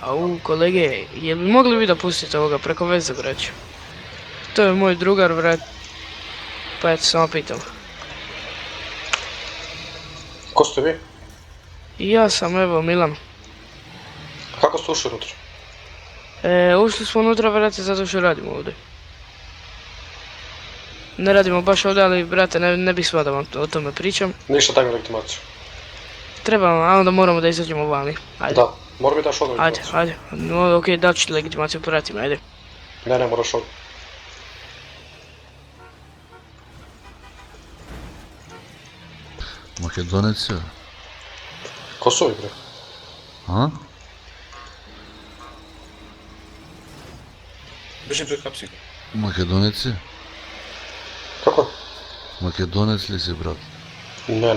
Au, kolege, jel bi mogli vi da pustite ovoga preko veze, braću? To je moj drugar, brat. Pa eto, samo pitam. Ko ste vi? I ja sam, evo, Milan. Kako ste ušli unutra? Ušli smo unutra, brate, zato što radimo ovdje. Ne radimo baš ovdje, ali, brate, ne bih sva da vam o tome pričam. Ništa, daj mi legitimaciju. Treba vam, a onda moramo da izađemo vani. Ajde. Da, mora mi daš ovdje Ajde, legitimaciju. ajde. No, okej, dat ću ti legitimaciju, prati me, ajde. Ne, moraš ovdje. Makedonec je? Ko su ovi, bre? A? Beži pred hapsi. Makedonec je? Kako? Makedonec li si, brat? Ne,